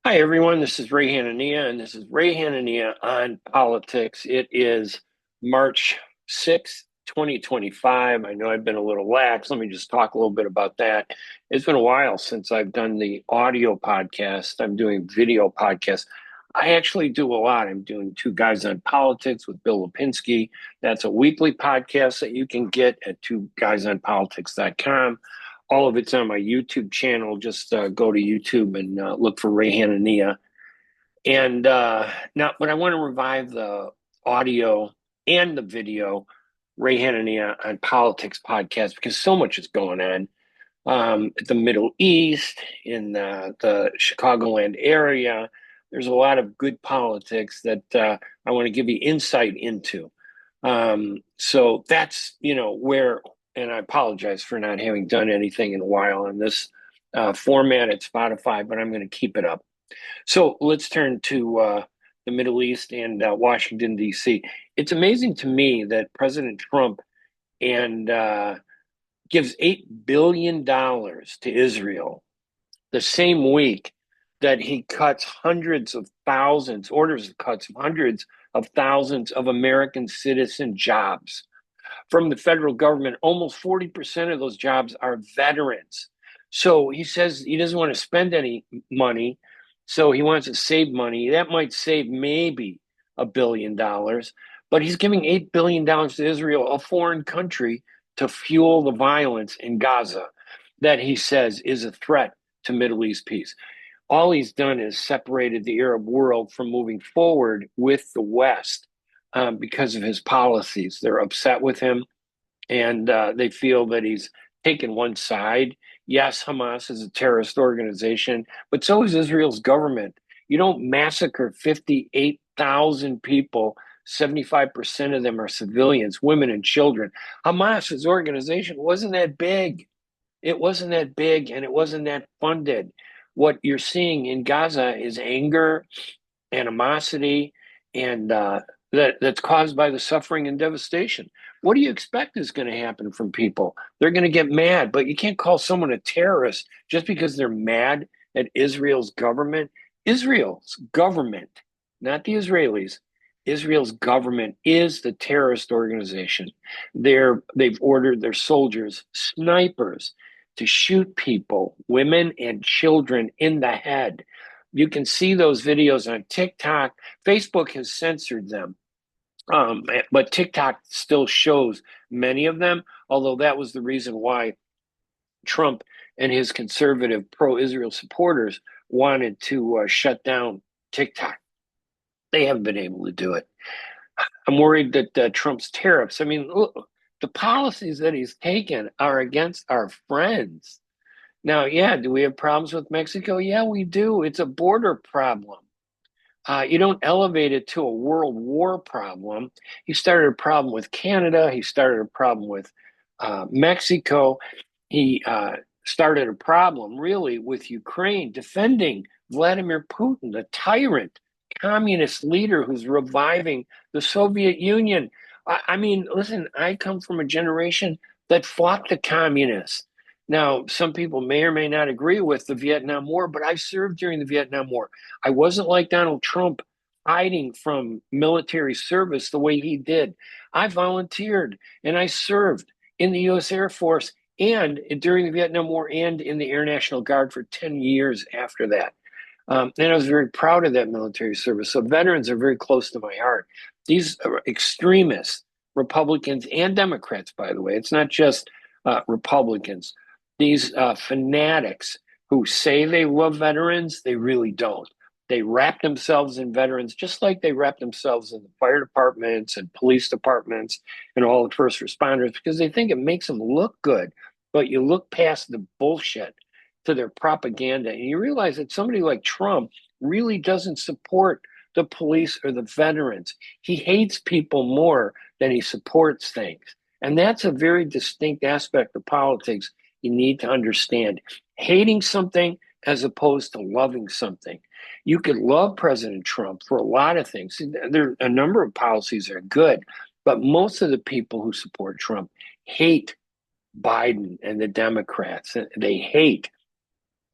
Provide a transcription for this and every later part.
Hi, everyone. This is Ray Hanania, and this is Ray Hanania on politics. It is March 6th, 2025. I know I've been a little lax. Let me just talk a little bit about that. It's been a while since I've done the audio podcast. I'm doing video podcasts. I actually do a lot. I'm doing Two Guys on Politics with Bill Lipinski. That's a weekly podcast that you can get at twoguysonpolitics.com. All of it's on my YouTube channel. Just go to YouTube and look for Ray Hanania. And now, but I want to revive the audio and the video Ray Hanania on Politics podcast because so much is going on the Middle East, in the Chicagoland area. There's a lot of good politics that I want to give you insight into. So that's, where, and I apologize for not having done anything in a while on this format at Spotify, but I'm going to keep it up. So let's turn to the Middle East and Washington, D.C. It's amazing to me that President Trump and gives $8 billion to Israel the same week that he cuts hundreds of thousands, orders of cuts of hundreds of thousands of American citizen jobs from the federal government. Almost 40% of those jobs are veterans. So he says he doesn't want to spend any money. So he wants to save money. That might save maybe $1 billion, but he's giving $8 billion to Israel, a foreign country, to fuel the violence in Gaza that he says is a threat to Middle East peace. All he's done is separated the Arab world from moving forward with the West because of his policies. They're upset with him, and they feel that he's taken one side. Yes, Hamas is a terrorist organization, but so is Israel's government. You don't massacre 58,000 people. 75% of them are civilians, women and children. Hamas's organization wasn't that big. It wasn't that big, and it wasn't that funded. What you're seeing in Gaza is anger, animosity, and that's caused by the suffering and devastation. What do you expect is going to happen from people? They're going to get mad, but you can't call someone a terrorist just because they're mad at Israel's government. Israel's government, not the Israelis. Israel's government is the terrorist organization. They've ordered their soldiers, snipers, to shoot people, women and children, in the head. You can see those videos on TikTok. Facebook has censored them, but TikTok still shows many of them, although that was the reason why Trump and his conservative pro-Israel supporters wanted to shut down TikTok. They haven't been able to do it. I'm worried that Trump's tariffs, I mean, look, the policies that he's taken are against our friends. Now, yeah, do we have problems with Mexico? Yeah, we do. It's a border problem. You don't elevate it to a world war problem. He started a problem with Canada. He started a problem with Mexico. He started a problem, really, with Ukraine, defending Vladimir Putin, the tyrant, communist leader who's reviving the Soviet Union. I mean, listen, I come from a generation that fought the communists. Now, some people may or may not agree with the Vietnam War, but I served during the Vietnam War. I wasn't like Donald Trump hiding from military service the way he did. I volunteered and I served in the U.S. Air Force and during the Vietnam War and in the Air National Guard for 10 years after that. And I was very proud of that military service. So veterans are very close to my heart. These are extremists, Republicans and Democrats, by the way. It's not just Republicans. These fanatics who say they love veterans, they really don't. They wrap themselves in veterans just like they wrap themselves in the fire departments and police departments and all the first responders because they think it makes them look good. But you look past the bullshit to their propaganda and you realize that somebody like Trump really doesn't support the police or the veterans. He hates people more than he supports things. And that's a very distinct aspect of politics you need to understand. Hating something as opposed to loving something. You could love President Trump for a lot of things. There are a number of policies that are good, but most of the people who support Trump hate Biden and the Democrats. They hate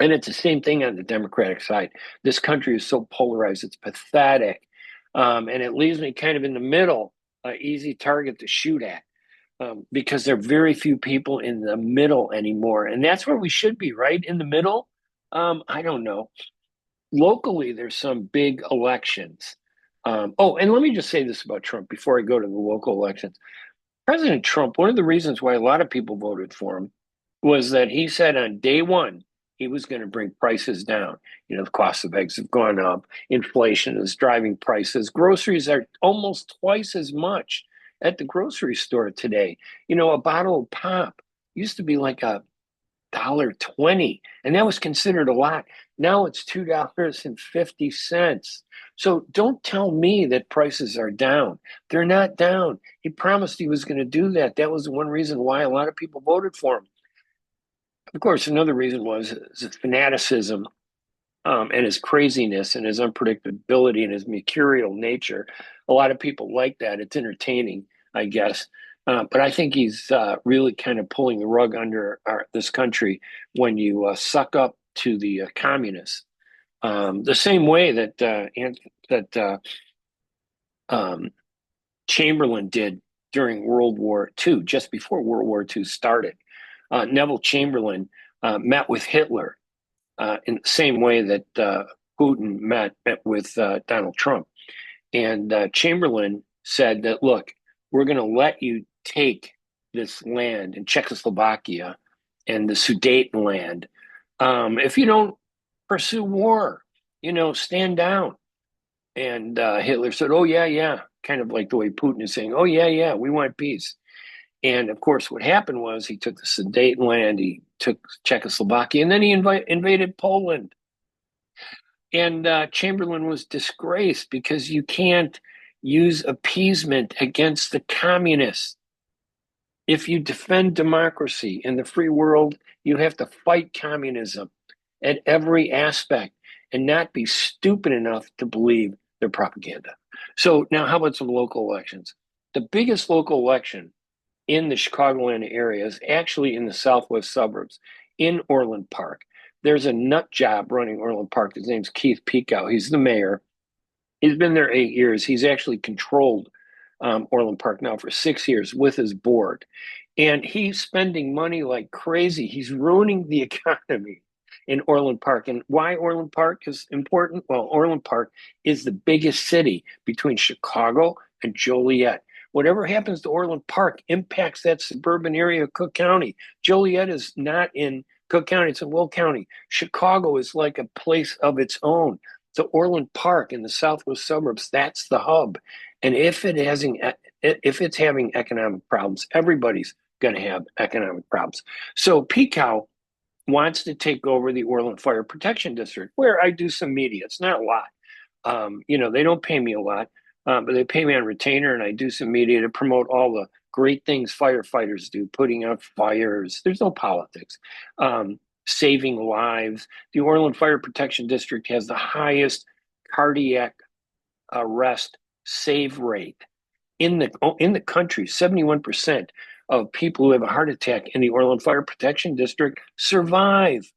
And it's the same thing on the Democratic side. This country is so polarized, it's pathetic. And it leaves me kind of in the middle, an easy target to shoot at. Because there are very few people in the middle anymore. And that's where we should be, right? In the middle. I don't know. Locally, there's some big elections. Oh, and let me just say this about Trump before I go to the local elections. President Trump, one of the reasons why a lot of people voted for him was that he said on day one he was going to bring prices down. You know, the cost of eggs have gone up, inflation is driving prices. Groceries are almost twice as much at the grocery store today. You know, a bottle of pop used to be like $1.20, and that was considered a lot. Now it's $2.50. So don't tell me that prices are down. They're not down. He promised he was going to do that. That was one reason why a lot of people voted for him. Of course, another reason was his fanaticism, and his craziness and his unpredictability and his mercurial nature. A lot of people like that. It's entertaining, I guess. But I think he's really kind of pulling the rug under this country when you suck up to the communists. The same way that um, Chamberlain did during World War II, just before World War II started. Neville Chamberlain met with Hitler in the same way that Putin met with Donald Trump. And Chamberlain said that, look, we're going to let you take this land in Czechoslovakia and the Sudetenland if you don't pursue war, you know, stand down. And Hitler said, oh, yeah, yeah, kind of like the way Putin is saying, oh, yeah, yeah, we want peace. And of course, what happened was he took the Sudetenland, he took Czechoslovakia, and then he invaded Poland. And Chamberlain was disgraced because you can't use appeasement against the communists. If you defend democracy in the free world, you have to fight communism at every aspect and not be stupid enough to believe their propaganda. So now how about some local elections? The biggest local election in the Chicagoland area is actually in the southwest suburbs in Orland Park. There's a nut job running Orland Park. His name's Keith Pekow. He's the mayor. He's been there 8 years. He's actually controlled Orland Park now for 6 years with his board. And he's spending money like crazy. He's ruining the economy in Orland Park. And why Orland Park is important? Well, Orland Park is the biggest city between Chicago and Joliet. Whatever happens to Orland Park impacts that suburban area of Cook County. Joliet is not in Cook County, it's in Will County. Chicago is like a place of its own. So Orland Park in the southwest suburbs, that's the hub. And if it's having economic problems, everybody's going to have economic problems. So Pekow wants to take over the Orland Fire Protection District, where I do some media. It's not a lot. You know, they don't pay me a lot, but they pay me on retainer, and I do some media to promote all the great things firefighters do, putting out fires. There's no politics. Saving lives. The Orland Fire Protection District has the highest cardiac arrest save rate in the country. 71% of people who have a heart attack in the Orland Fire Protection District survive.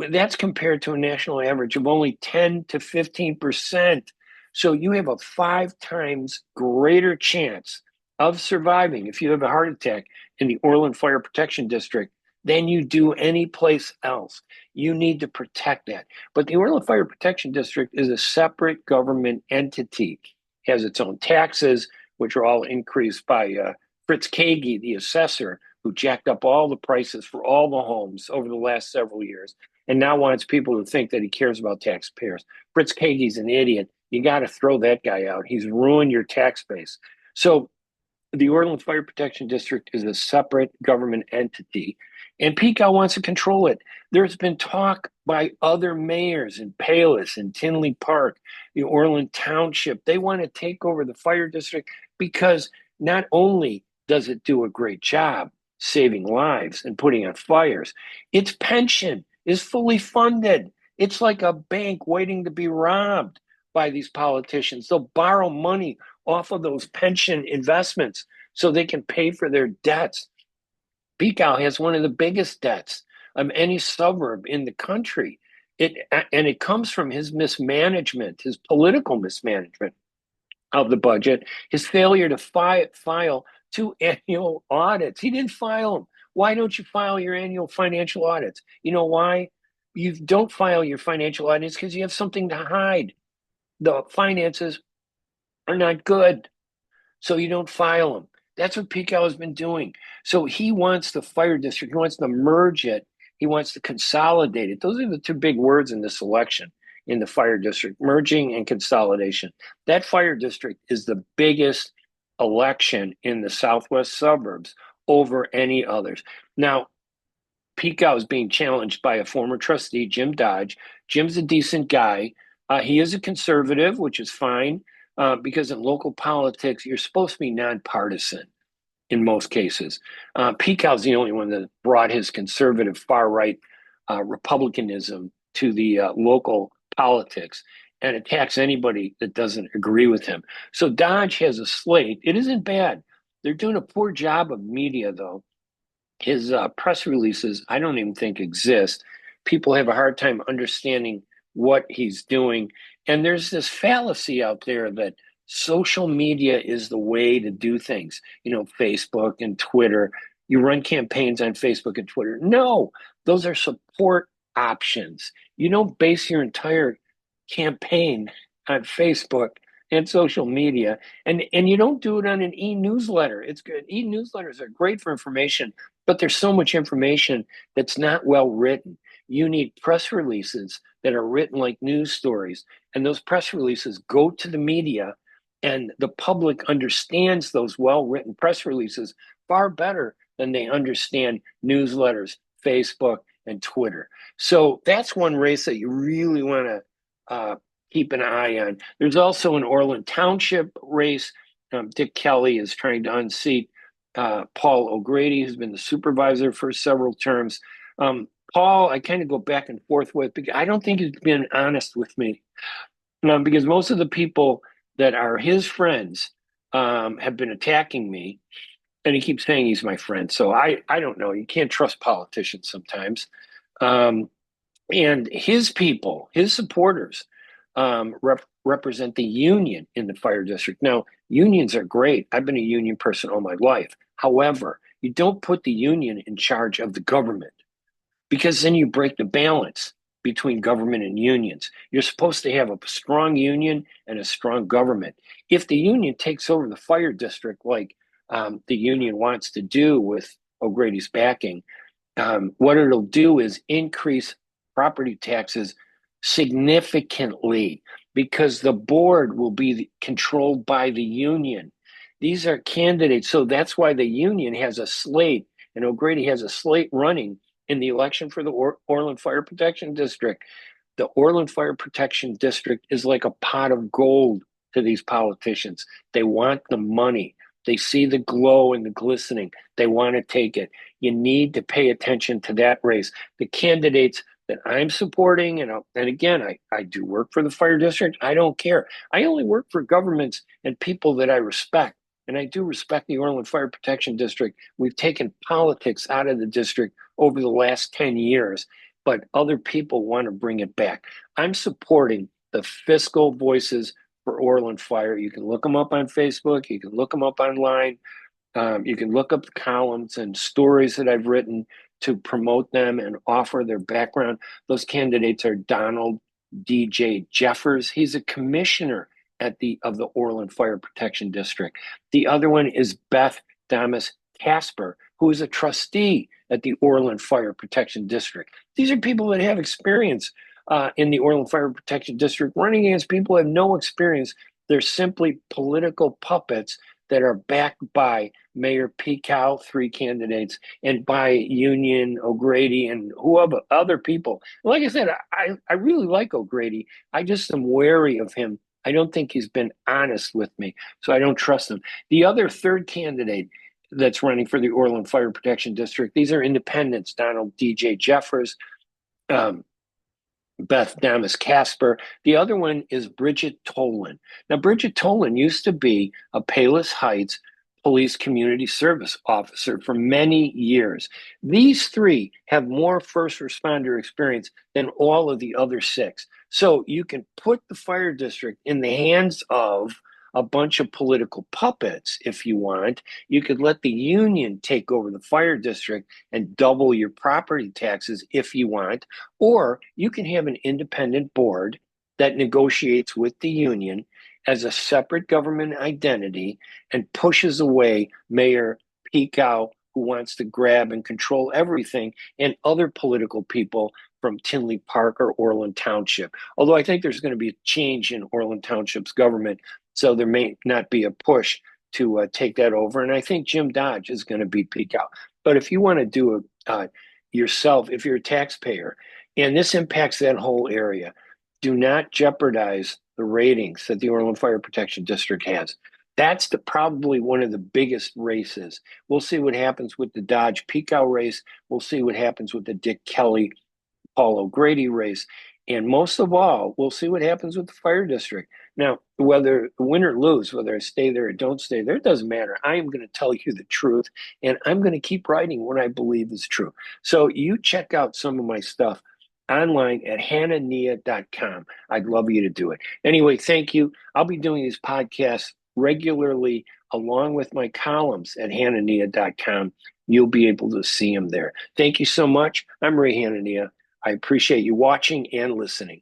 That's compared to a national average of only 10 to 15%. So you have a 5 times greater chance of surviving if you have a heart attack in the Orland Fire Protection District than you do any place else. You need to protect that. But the Orland Fire Protection District is a separate government entity. It has its own taxes, which are all increased by Fritz Kagi, the assessor, who jacked up all the prices for all the homes over the last several years and now wants people to think that he cares about taxpayers. Fritz Kagi's an idiot. You got to throw that guy out. He's ruined your tax base. So the Orland Fire Protection District is a separate government entity, and Pekow wants to control it. There's been talk by other mayors in Palos and Tinley Park, the Orland Township. They want to take over the fire district because not only does it do a great job saving lives and putting out fires, its pension is fully funded. It's like a bank waiting to be robbed by these politicians. They'll borrow money off of those pension investments so they can pay for their debts. Pekow has one of the biggest debts any suburb in the country. It comes from his mismanagement, his political mismanagement of the budget, his failure to file two annual audits. He didn't file them. Why don't you file your annual financial audits? You know why? You don't file your financial audits because you have something to hide. The finances are not good, so you don't file them. That's what Pico has been doing. So he wants the fire district, he wants to merge it, he wants to consolidate it. Those are the two big words in this election in the fire district: merging and consolidation. That fire district is the biggest election in the southwest suburbs over any others. Now, Pico is being challenged by a former trustee, Jim Dodge. Jim's a decent guy. He is a conservative, which is fine, because in local politics, you're supposed to be nonpartisan in most cases. Pico's the only one that brought his conservative far right republicanism to the local politics and attacks anybody that doesn't agree with him. So Dodge has a slate. It isn't bad. They're doing a poor job of media, though. His press releases, I don't even think exist. People have a hard time understanding what he's doing. And there's this fallacy out there that social media is the way to do things. You know, Facebook and Twitter. You run campaigns on Facebook and Twitter. No, those are support options. You don't base your entire campaign on Facebook and social media, and you don't do it on an e-newsletter. It's good. E-newsletters are great for information, but there's so much information that's not well written. You need press releases that are written like news stories, and those press releases go to the media, and the public understands those well-written press releases far better than they understand newsletters, Facebook, and Twitter. So that's one race that you really want to keep an eye on. There's also an Orland Township race. Dick Kelly is trying to unseat Paul O'Grady, who's been the supervisor for several terms. Paul, I kind of go back and forth with, because I don't think he's been honest with me. Because most of the people that are his friends have been attacking me, and he keeps saying he's my friend. So I don't know. You can't trust politicians sometimes. And his people, his supporters, represent the union in the fire district. Now, unions are great. I've been a union person all my life. However, you don't put the union in charge of the government, because then you break the balance between government and unions. You're supposed to have a strong union and a strong government. If the union takes over the fire district, like the union wants to do with O'Grady's backing, what it'll do is increase property taxes significantly, because the board will be controlled by the union. These are candidates. So that's why the union has a slate, and O'Grady has a slate running in the election for the Orland Fire Protection District. The Orland Fire Protection District is like a pot of gold to these politicians. They want the money. They see the glow and the glistening. They want to take it. You need to pay attention to that race. The candidates that I'm supporting, and again, I do work for the fire district. I don't care. I only work for governments and people that I respect. And I do respect the Orland Fire Protection District. We've taken politics out of the district over the last 10 years, but other people want to bring it back. I'm supporting the fiscal voices for Orland Fire. You can look them up on Facebook. You can look them up online. You can look up the columns and stories that I've written to promote them and offer their background. Those candidates are Donald D.J. Jeffers. He's a commissioner of the Orland Fire Protection District. The other one is Beth Damas Casper, who is a trustee at the Orland Fire Protection District. These are people that have experience in the Orland Fire Protection District. Running against people who have no experience. They're simply political puppets that are backed by Mayor Pico, 3 candidates, and by Union, O'Grady, and whoever other people. Like I said, I really like O'Grady. I just am wary of him. I don't think he's been honest with me, so I don't trust him. The other third candidate that's running for the Orland Fire Protection District, these are independents: Donald D.J. Jeffers, Beth Damas Casper. The other one is Bridget Tolan. Now, Bridget Tolan used to be a Palos Heights police community service officer for many years. These three have more first responder experience than all of the other six. So you can put the fire district in the hands of a bunch of political puppets if you want. You could let the union take over the fire district and double your property taxes if you want, or you can have an independent board that negotiates with the union as a separate government identity and pushes away Mayor Picow, who wants to grab and control everything, and other political people from Tinley Park or Orland Township. Although I think there's going to be a change in Orland Township's government, so there may not be a push to take that over. And I think Jim Dodge is going to beat Picow. But if you want to do it yourself, if you're a taxpayer, and this impacts that whole area, do not jeopardize the ratings that the Orland Fire Protection District has. That's probably one of the biggest races. We'll see what happens with the Dodge Picow race. We'll see what happens with the Dick Kelly, Paul O'Grady race. And most of all, we'll see what happens with the fire district. Now, whether win or lose, whether I stay there or don't stay there, it doesn't matter. I am going to tell you the truth, and I'm going to keep writing what I believe is true. So you check out some of my stuff online at hanania.com. I'd love you to do it. Anyway, thank you. I'll be doing these podcasts regularly along with my columns at hanania.com. You'll be able to see them there. Thank you so much. I'm Ray Hanania. I appreciate you watching and listening.